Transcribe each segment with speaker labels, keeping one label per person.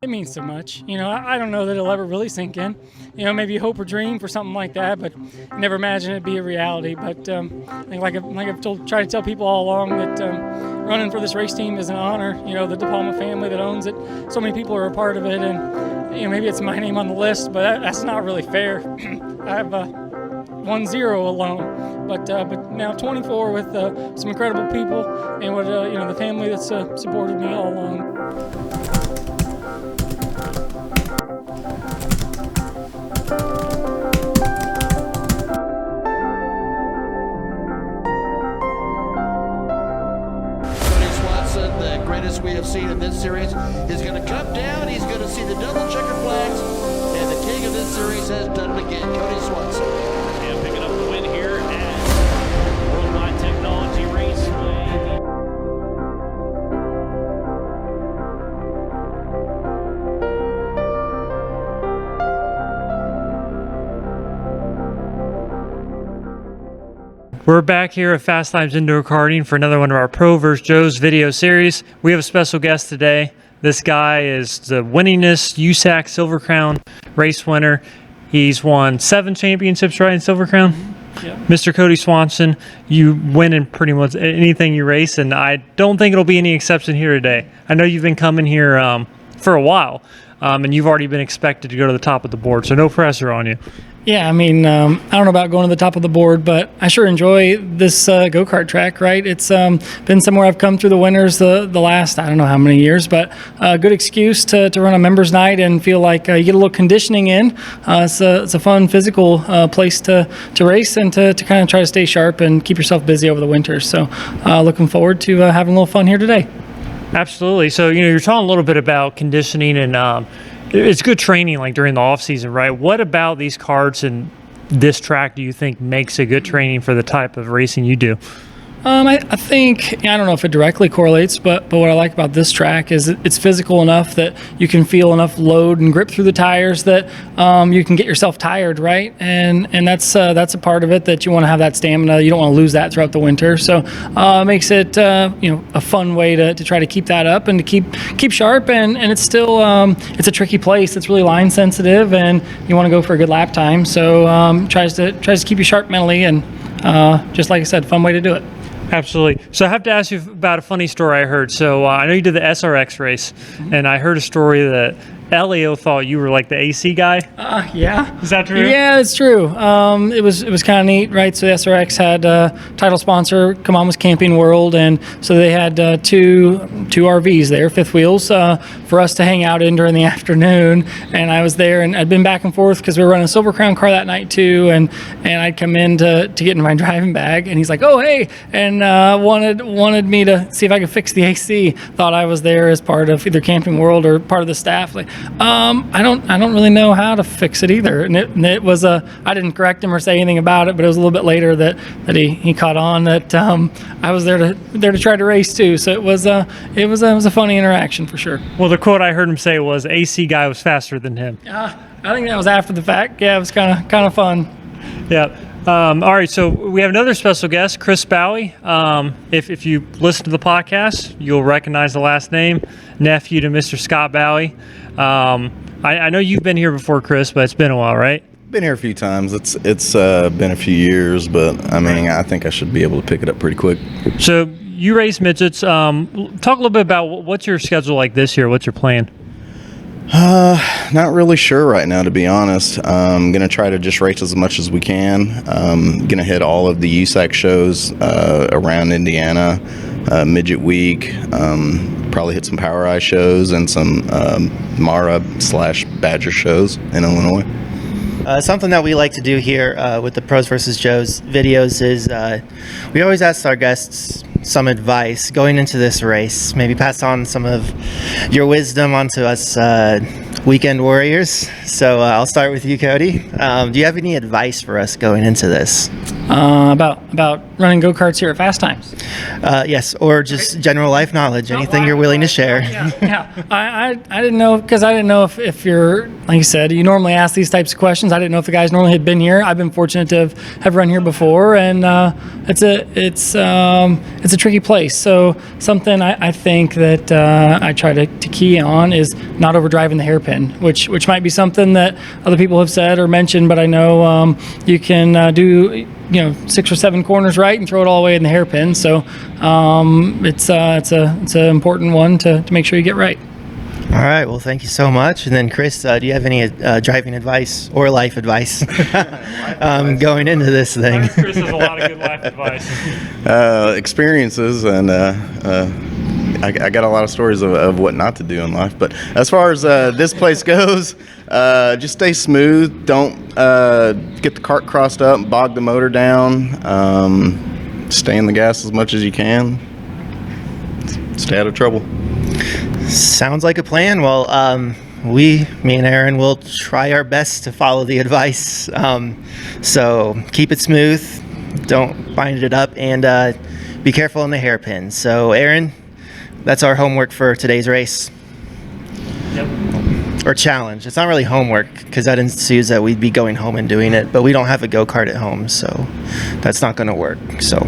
Speaker 1: It means so much. I don't know that it'll ever really sink in. Maybe hope or dream for something like that, but never imagine it be a reality. But I think, like I've tried to tell people all along, that running for this race team is an honor. The DePalma family that owns it, so many people are a part of it, and maybe it's my name on the list, but that's not really fair. I have 1-0 alone, but now 24 with some incredible people, and with the family that's supported me all along.
Speaker 2: Kody Swanson, the greatest we have seen in this series, is going to come down. He's going to see the double checker flags, and the king of this series has done it again, Kody Swanson.
Speaker 3: And picking up the win here at Worldwide Technology Raceway.
Speaker 4: We're back here at Fastimes Indoor Karting for another one of our Pro vs. JOES video series. We have a special guest today. This guy is the winningest USAC Silver Crown race winner. He's won 7 championships, right, in Silver Crown?
Speaker 1: Yep.
Speaker 4: Mr. Kody Swanson, you win in pretty much anything you race, and I don't think it'll be any exception here today. I know you've been coming here for a while, and you've already been expected to go to the top of the board, so no pressure on you.
Speaker 1: Yeah, I mean, I don't know about going to the top of the board, but I sure enjoy this go-kart track, right? It's been somewhere I've come through the winners the last, I don't know how many years, but a good excuse to run a members night and feel like you get a little conditioning in. It's a fun physical place to race and to kind of try to stay sharp and keep yourself busy over the winter. So looking forward to having a little fun here today.
Speaker 4: Absolutely. So, you're talking a little bit about conditioning, and it's good training like during the off season, right? What about these karts and this track do you think makes a good training for the type of racing you do?
Speaker 1: I think, I don't know if it directly correlates, but what I like about this track is it's physical enough that you can feel enough load and grip through the tires that you can get yourself tired, right? And that's a part of it, that you want to have that stamina. You don't want to lose that throughout the winter. So it makes it a fun way to try to keep that up and to keep sharp. And it's still it's a tricky place. It's really line sensitive, and you want to go for a good lap time. So tries to keep you sharp mentally, and just like I said, fun way to do it.
Speaker 4: Absolutely. So I have to ask you about a funny story I heard. So I know you did the SRX race, and I heard a story that Elio thought you were like the AC guy.
Speaker 1: Yeah.
Speaker 4: Is that true?
Speaker 1: Yeah, it's true. It was kind of neat, right? So the SRX had title sponsor, Come On Was Camping World, and so they had two RVs there, fifth wheels, for us to hang out in during the afternoon. And I was there, and I'd been back and forth because we were running a Silver Crown car that night too, and I'd come in to get in my driving bag, and he's like, "Oh, hey," and wanted me to see if I could fix the AC. Thought I was there as part of either Camping World or part of the staff. Like, I don't really know how to fix it either. And it was I didn't correct him or say anything about it, but it was a little bit later that he caught on that I was there to try to race too. So it was a funny interaction for sure.
Speaker 4: Well, the quote I heard him say was, "AC guy was faster than him."
Speaker 1: I think that was after the fact. Yeah, it was kind of fun.
Speaker 4: Yeah. All right, so we have another special guest, Chris Bowie. If you listen to the podcast, you'll recognize the last name, nephew to Mr. Scott Bowie. I know you've been here before, Chris, but it's been a while, right?
Speaker 5: Been here a few times. It's been a few years, but I mean, I think I should be able to pick it up pretty quick.
Speaker 4: So you race midgets. Talk a little bit about what's your schedule like this year. What's your plan?
Speaker 5: Not really sure right now, to be honest. I'm going to try to just race as much as we can. Going to hit all of the USAC shows around Indiana, Midget Week, probably hit some Power Eye shows and some Mara/Badger shows in Illinois.
Speaker 6: Something that we like to do here with the Pros vs. JOES videos is we always ask our guests some advice going into this race. Maybe pass on some of your wisdom onto us weekend warriors. So I'll start with you, Kody. Do you have any advice for us going into this?
Speaker 1: about running go-karts here at Fastimes.
Speaker 6: Yes, or just general life knowledge, anything you're willing to share.
Speaker 1: Yeah. I didn't know, because I didn't know if you're, like you said, you normally ask these types of questions. I didn't know if the guys normally had been here. I've been fortunate to have run here before, and it's a tricky place. So something I think that I try to key on is not overdriving the hairpin, which might be something that other people have said or mentioned, but I know you can do 6 or 7 corners right and throw it all the way in the hairpin. So it's an important one to make sure you get right.
Speaker 6: All right, well, thank you so much. And then Chris, do you have any driving advice or life advice going into this thing?
Speaker 4: Chris has a lot of good life advice.
Speaker 5: Experiences, and I got a lot of stories of what not to do in life. But as far as this place goes, just stay smooth. Don't get the cart crossed up, bog the motor down. Stay in the gas as much as you can. Stay out of trouble.
Speaker 6: Sounds like a plan. Well, me and Aaron will try our best to follow the advice. So keep it smooth, don't bind it up, and be careful on the hairpin. So Aaron, that's our homework for today's race. Or challenge. It's not really homework, because that ensues that we'd be going home and doing it, but we don't have a go-kart at home, so that's not going to work. So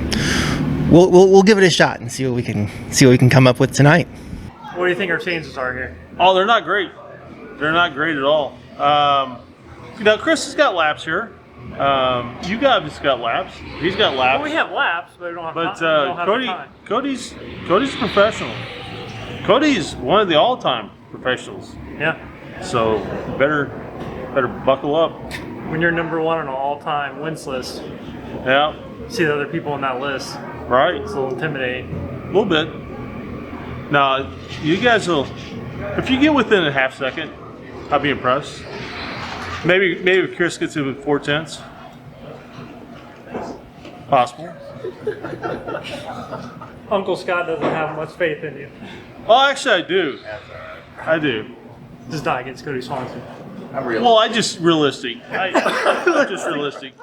Speaker 6: we'll give it a shot and see what we can come up with tonight.
Speaker 4: What do you think our chances are here?
Speaker 7: Oh, they're not great. They're not great at all. Chris has got laps here. You guys got laps. He's got laps.
Speaker 4: Well, we have laps, but we don't have
Speaker 7: But
Speaker 4: time. We don't have the time.
Speaker 7: Cody's a professional. Cody's one of the all-time professionals.
Speaker 4: Yeah.
Speaker 7: So better buckle up.
Speaker 4: When you're number 1 on an all-time wins list,
Speaker 7: Yeah,
Speaker 4: see the other people on that list.
Speaker 7: right.
Speaker 4: It's a little intimidating.
Speaker 7: A little bit. Now, you guys will. If you get within a half second, I'll be impressed. Maybe if Chris gets it with 4/10. Possible.
Speaker 4: Uncle Scott doesn't have much faith in you.
Speaker 7: Oh, actually, I do.
Speaker 4: Just not against Kody Swanson.
Speaker 7: Well, I'm just realistic. I'm just realistic.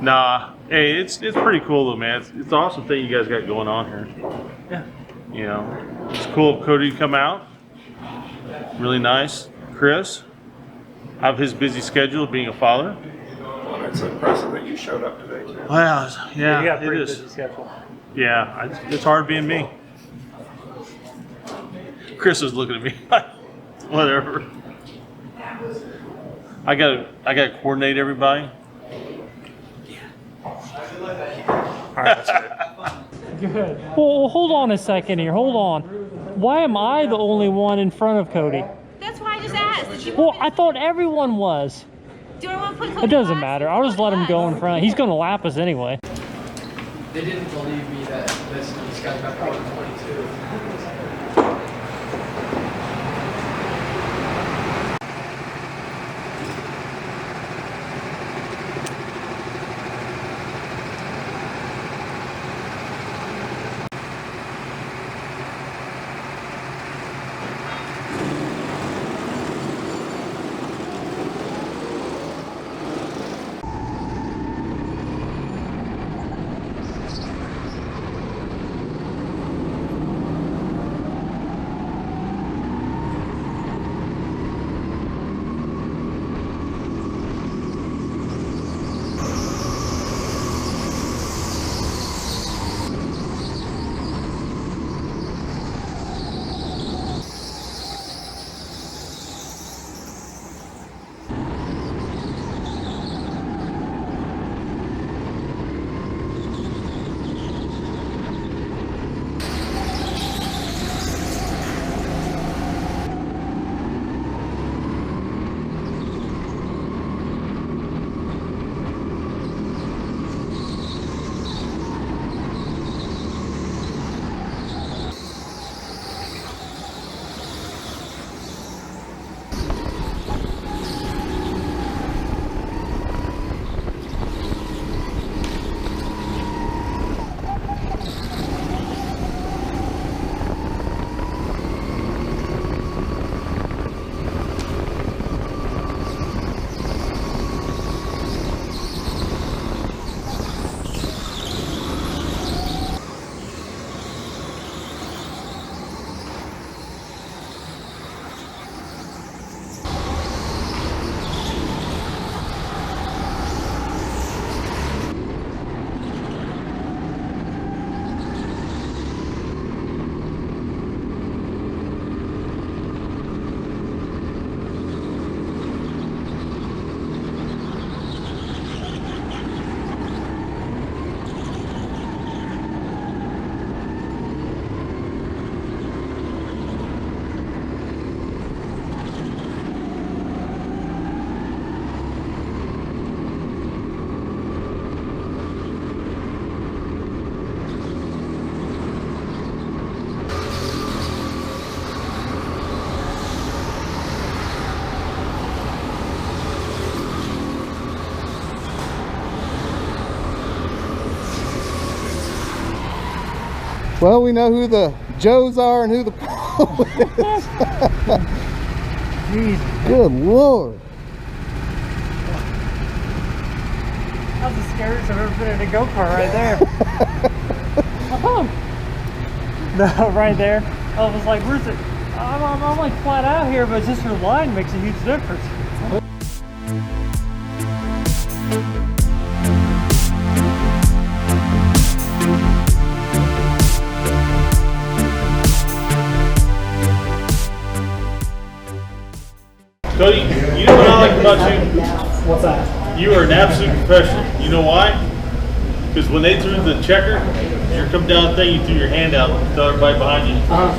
Speaker 7: Nah, hey, it's pretty cool though, man. It's an awesome thing you guys got going on here.
Speaker 4: Yeah.
Speaker 7: It's cool of Kody to come out. Really nice. Chris, have his busy schedule of being a father.
Speaker 8: Well, it's impressive that you showed up today, too.
Speaker 7: Well, yeah,
Speaker 4: You got a
Speaker 7: it
Speaker 4: pretty
Speaker 7: is.
Speaker 4: busy schedule.
Speaker 7: Yeah, it's hard being me. Chris was looking at me like, whatever. I gotta coordinate everybody.
Speaker 4: All right, that's good. Good. Well, hold on a second here. Hold on. Why am I the only one in front of Kody?
Speaker 9: That's why I just asked. Did you
Speaker 4: Well,
Speaker 9: want me
Speaker 4: I thought everyone was.
Speaker 9: Do you want to put Kody
Speaker 4: It doesn't
Speaker 9: last?
Speaker 4: matter. I'll just let him go in front. He's going to lap us anyway.
Speaker 10: They didn't believe me that this guy got caught in 22.
Speaker 11: Well, we know who the Joes are and who the Pro is. Good Lord.
Speaker 4: That's the scariest I've ever been in a go-kart right there. No, right there. I was like, where's it? I'm like flat out here, but just her line makes a huge difference.
Speaker 7: Kody, you know what I like about you?
Speaker 1: What's that?
Speaker 7: You are an absolute professional. You know why? Because when they threw the checker, you come down the thing, you threw your hand out, tell everybody behind you.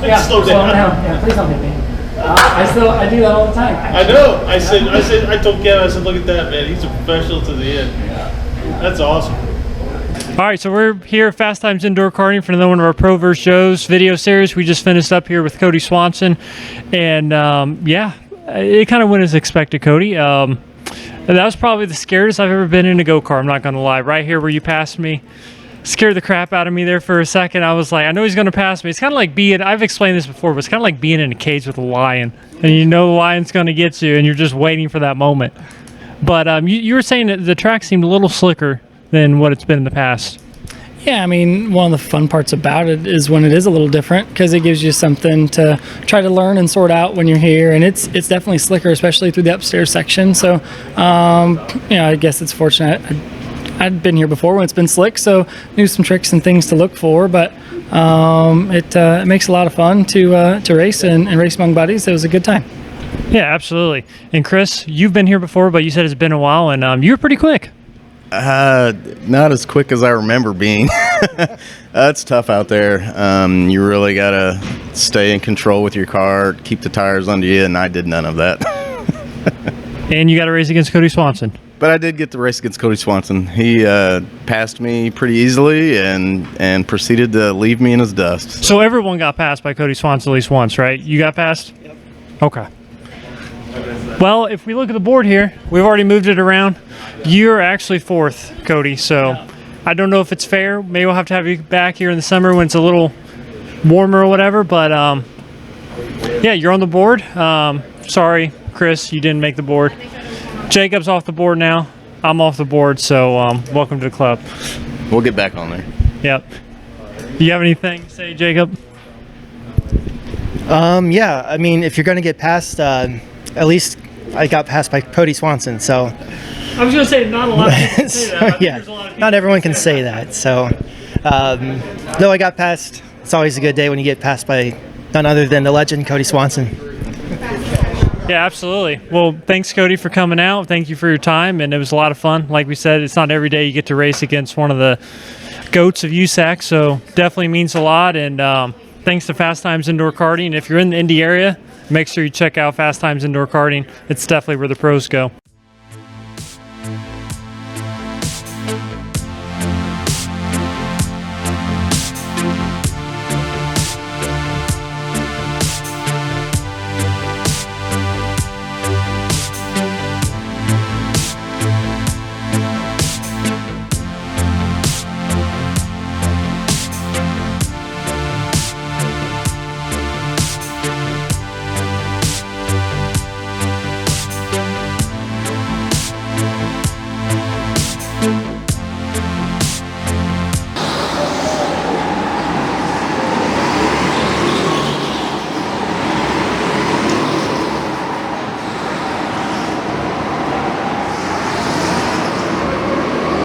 Speaker 1: Yeah,
Speaker 7: slow down.
Speaker 1: Yeah, please don't hit me. I do that all the time.
Speaker 7: I know. I told Kevin, I said, look at that, man. He's a professional to the end. That's awesome.
Speaker 4: All right, so we're here at Fastimes Indoor Karting for another one of our Pro vs. Joe's video series. We just finished up here with Kody Swanson, and yeah, it kind of went as expected, Kody. That was probably the scariest I've ever been in a go-kart, I'm not going to lie. Right here where you passed me, scared the crap out of me there for a second. I was like, I know he's going to pass me. It's kind of like being, I've explained this before, but it's kind of like being in a cage with a lion, and you know the lion's going to get you, and you're just waiting for that moment. But you were saying that the track seemed a little slicker than what it's been in the past.
Speaker 1: Yeah, I mean, one of the fun parts about it is when it is a little different, because it gives you something to try to learn and sort out when you're here, and it's definitely slicker, especially through the upstairs section. So, you know, I guess it's fortunate. I'd been here before when it's been slick, so knew some tricks and things to look for. But it makes a lot of fun to race and race among buddies. It was a good time.
Speaker 4: Yeah, absolutely. And Chris, you've been here before, but you said it's been a while, and you were pretty quick.
Speaker 5: Not as quick as I remember being. It's tough out there. You really got to stay in control with your car, keep the tires under you, and I did none of that.
Speaker 4: And you got to race against Kody Swanson.
Speaker 5: But I did get to race against Kody Swanson. He passed me pretty easily and proceeded to leave me in his dust.
Speaker 4: So everyone got passed by Kody Swanson at least once, right? You got passed? Yep. Okay. Well, if we look at the board here, we've already moved it around. You're actually fourth, Kody, so I don't know if it's fair. Maybe we'll have to have you back here in the summer when it's a little warmer or whatever, but yeah, you're on the board. Sorry, Chris, you didn't make the board. Jacob's off the board now. I'm off the board, so welcome to the club.
Speaker 5: We'll get back on there.
Speaker 4: Yep. Do you have anything to say, Jacob?
Speaker 6: Yeah, I mean, if you're going to get past, at least I got passed by Kody Swanson, so.
Speaker 4: I was going to say not a lot of people can say that.
Speaker 6: Yeah, not everyone can say that. So, though I got passed, it's always a good day when you get passed by none other than the legend Kody Swanson.
Speaker 4: Yeah, absolutely. Well, thanks, Kody, for coming out. Thank you for your time, and it was a lot of fun. Like we said, it's not every day you get to race against one of the GOATs of USAC, so definitely means a lot. And thanks to Fastimes Indoor Karting. If you're in the Indy area, make sure you check out Fastimes Indoor Karting. It's definitely where the pros go.